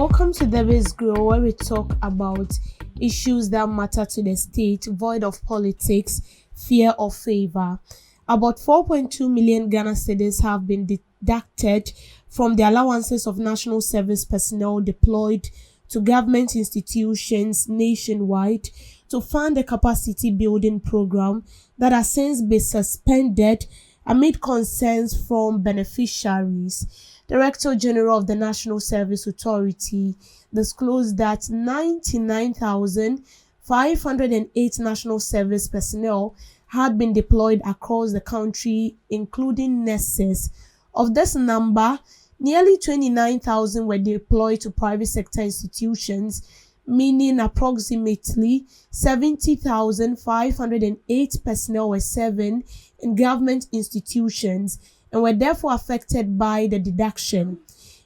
Welcome to Debbie's Grow, where we talk about issues that matter to the state, void of politics, fear or favor. About 4.2 million Ghana cedis have been deducted from the allowances of national service personnel deployed to government institutions nationwide to fund the capacity building program that has since been suspended amid concerns from beneficiaries. Director General of the National Service Authority disclosed that 99,508 national service personnel had been deployed across the country, including nurses. Of this number, nearly 29,000 were deployed to private sector institutions, meaning approximately 70,508 personnel were serving in government institutions and were therefore affected by the deduction.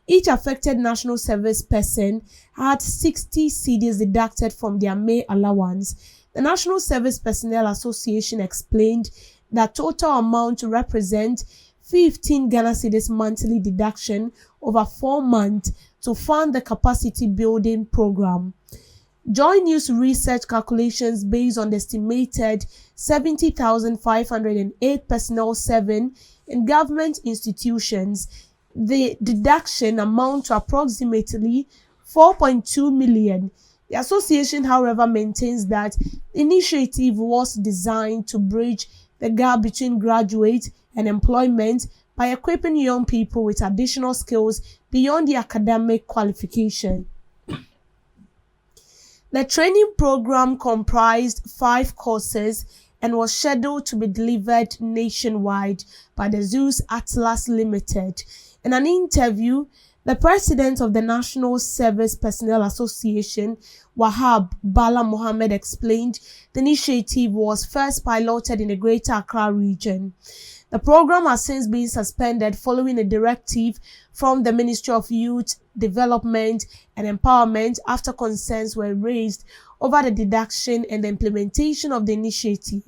Each affected national service person had 60 cedis deducted from their May allowance. The National Service Personnel Association explained that total amount to represent 15 Ghana cedis monthly deduction over 4 months to fund the capacity building program. Joy News research calculations based on the estimated 70,508 personnel serving in government institutions, the deduction amount to approximately 4.2 million. The association, however, maintains that the initiative was designed to bridge the gap between graduate and employment by equipping young people with additional skills beyond the academic qualification. The training program comprised 5 courses and was scheduled to be delivered nationwide by the Zeus Atlas Limited. In an interview, the president of the National Service Personnel Association, Wahab Bala Mohammed, explained the initiative was first piloted in the Greater Accra region. The program has since been suspended following a directive from the Ministry of Youth Development and Empowerment after concerns were raised over the deduction and the implementation of the initiative.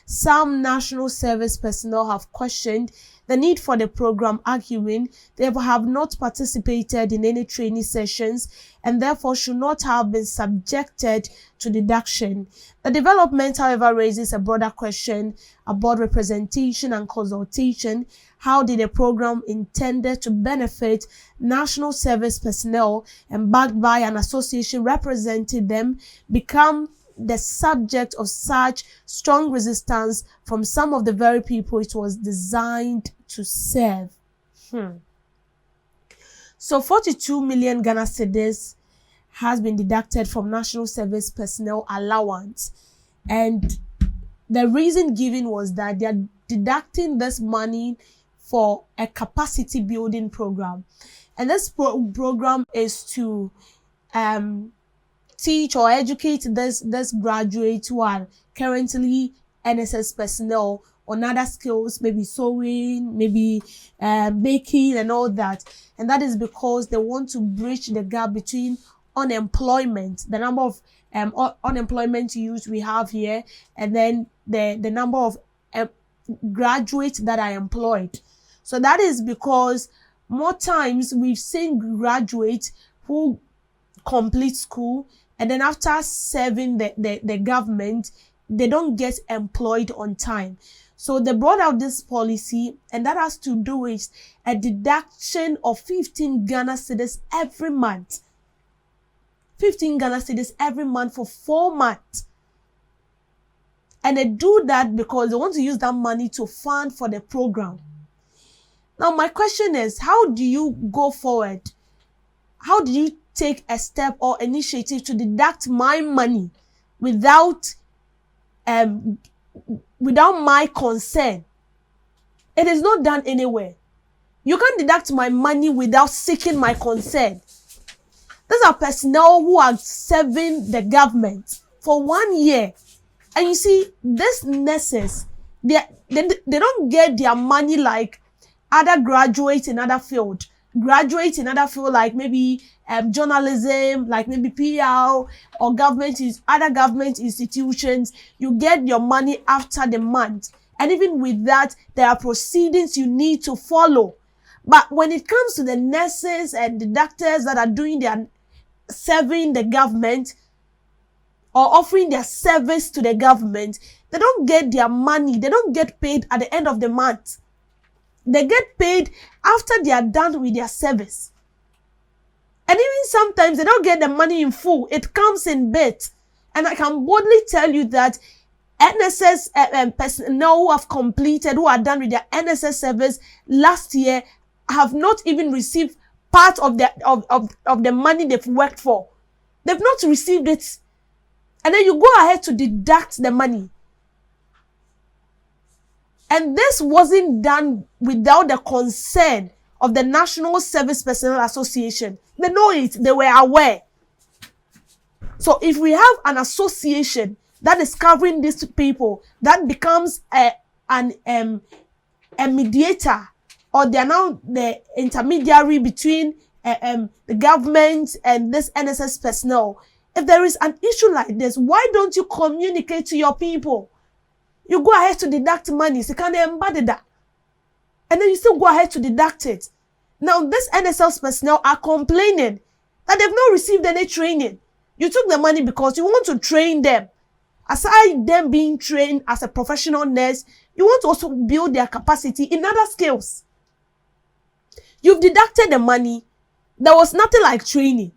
Some national service personnel have questioned the need for the program, arguing they have not participated in any training sessions and therefore should not have been subjected to deduction. The development, however, raises a broader question about representation and consultation. How did the program intended to benefit national service personnel and backed by an association representing them become the subject of such strong resistance from some of the very people it was designed to serve? So 42 million Ghana cedis has been deducted from national service personnel allowance, and the reason given was that they are deducting this money for a capacity building program, and this program is to teach or educate this graduates who are currently NSS personnel on other skills, maybe sewing, maybe baking and all that. And that is because they want to bridge the gap between unemployment, the number of unemployment youth we have here, and then the number of graduates that are employed. So that is because more times we've seen graduates who complete school and then after serving the government, they don't get employed on time. So they brought out this policy, and that has to do with a deduction of 15 Ghana cedis every month. 15 Ghana cedis every month for 4 months. And they do that because they want to use that money to fund for the program. Now, my question is, how do you go forward? How do you take a step or initiative to deduct my money without my consent? It is not done anywhere. You can't deduct my money without seeking my consent. These are personnel who are serving the government for 1 year. And you see, these nurses, they don't get their money like other graduates in other field. Graduates in other field like maybe journalism, like maybe PR or other government institutions. You get your money after the month. And even with that, there are proceedings you need to follow. But when it comes to the nurses and the doctors that are doing their serving the government or offering their service to the government, they don't get their money. They don't get paid at the end of the month. They get paid after they are done with their service. And even sometimes they don't get the money in full. It comes in bits. And I can boldly tell you that NSS personnel who have completed, who are done with their NSS service last year, have not even received part of the money they've worked for. They've not received it. And then you go ahead to deduct the money. And this wasn't done without the consent of the National Service Personnel Association. They know it. They were aware. So if we have an association that is covering these people, that becomes a mediator, or they are now the intermediary between the government and this NSS personnel. If there is an issue like this, why don't you communicate to your people? You go ahead to deduct money, so can they embody that? And then you still go ahead to deduct it. Now, this NSS personnel are complaining that they've not received any training. You took the money because you want to train them. Aside them being trained as a professional nurse, you want to also build their capacity in other skills. You've deducted the money. There was nothing like training.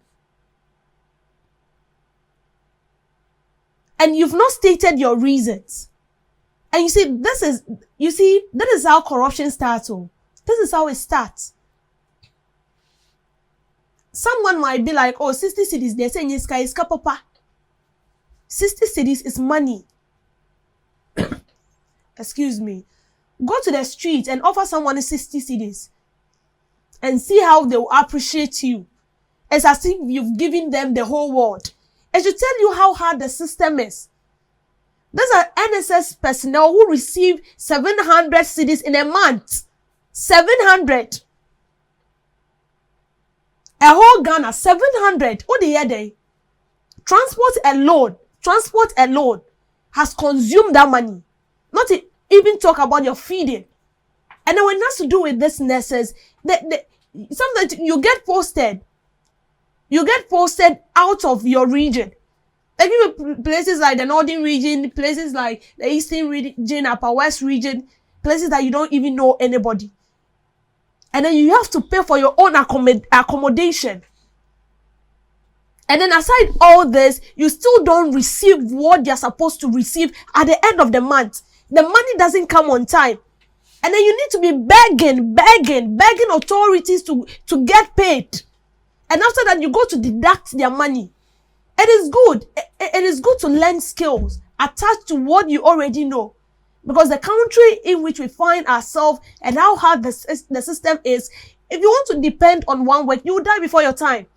And you've not stated your reasons. And this is how corruption starts. This is how it starts. Someone might be like, 60 cedis, they're saying it's papa. 60 cedis is money. Excuse me. Go to the street and offer someone 60 cedis and see how they will appreciate you. It's as if you've given them the whole world. It should tell you how hard the system is. These are NSS personnel who receive 700 cedis in a month. 700. A whole Ghana, 700. What the year day? Transport alone has consumed that money. Not to even talk about your feeding. And then when it has to do with these nurses, sometimes you get posted. You get posted out of your region. Like even places like the northern region, places like the eastern region, upper west region, places that you don't even know anybody. And then you have to pay for your own accommodation. And then aside all this, you still don't receive what you're supposed to receive at the end of the month. The money doesn't come on time. And then you need to be begging authorities to get paid. And after that, you go to deduct their money. It is good. It is good to learn skills attached to what you already know. Because the country in which we find ourselves and how hard the system is, if you want to depend on one work, you will die before your time.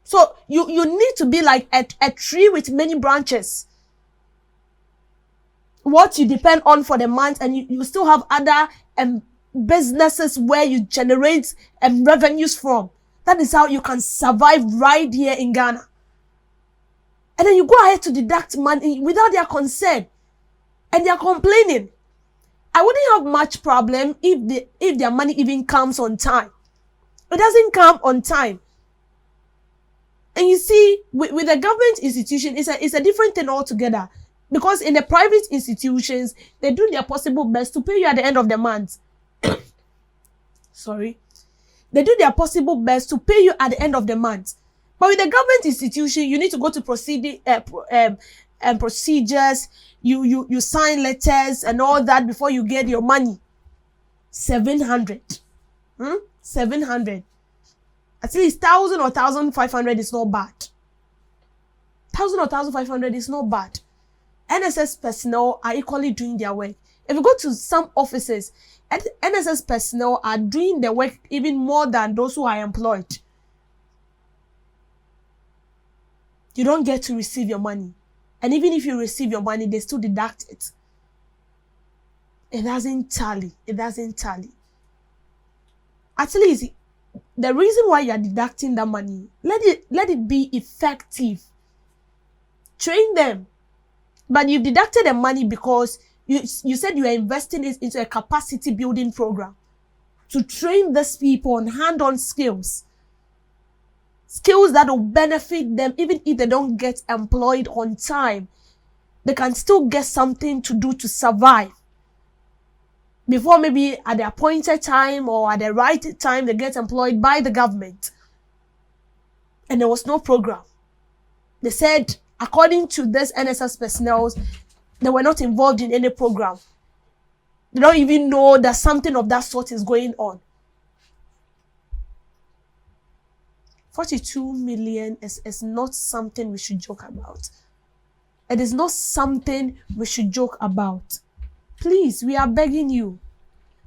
So you need to be like a tree with many branches. What you depend on for the month, and you still have other businesses where you generate revenues from. That is how you can survive right here in Ghana. And then you go ahead to deduct money without their consent. And they are complaining. I wouldn't have much problem if their money even comes on time. It doesn't come on time. And you see, with the government institution, it's a different thing altogether. Because in the private institutions, they do their possible best to pay you at the end of the month. Sorry. They do their possible best to pay you at the end of the month. But with the government institution, you need to go to procedures. You sign letters and all that before you get your money. 700. 700. At least 1,000 or 1,500 is not bad. 1,000 or 1,500 is not bad. NSS personnel are equally doing their work. If you go to some offices, NSS personnel are doing their work even more than those who are employed. You don't get to receive your money. And even if you receive your money, they still deduct it. It doesn't tally. It doesn't tally. At least, the reason why you are deducting that money, let it be effective. Train them. But you've deducted the money because you said you are investing it into a capacity building program to train these people on hand-on skills. skills that will benefit them. Even if they don't get employed on time, they can still get something to do to survive. Before maybe at the appointed time or at the right time, they get employed by the government. And there was no program. They said, according to this NSS personnel, they were not involved in any program. They don't even know that something of that sort is going on. 42 million is not something we should joke about. It is not something we should joke about. Please, we are begging you.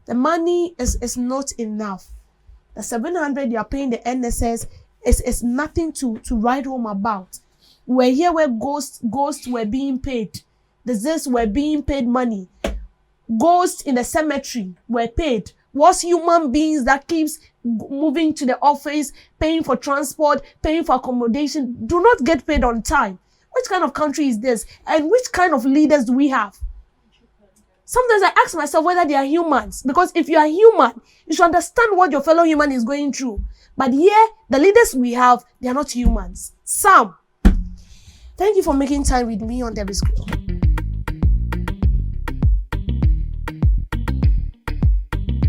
The money is not enough. The 700 you are paying the NSS is nothing to write home about. We're here where ghosts were being paid. The Zs were being paid money. Ghosts in the cemetery were paid. What's human beings that keeps moving to the office, paying for transport, paying for accommodation, do not get paid on time? Which kind of country is this? And which kind of leaders do we have? Sometimes I ask myself whether they are humans. Because if you are human, you should understand what your fellow human is going through. But here, the leaders we have, they are not humans. Sam, thank you for making time with me on Debbie's Grill.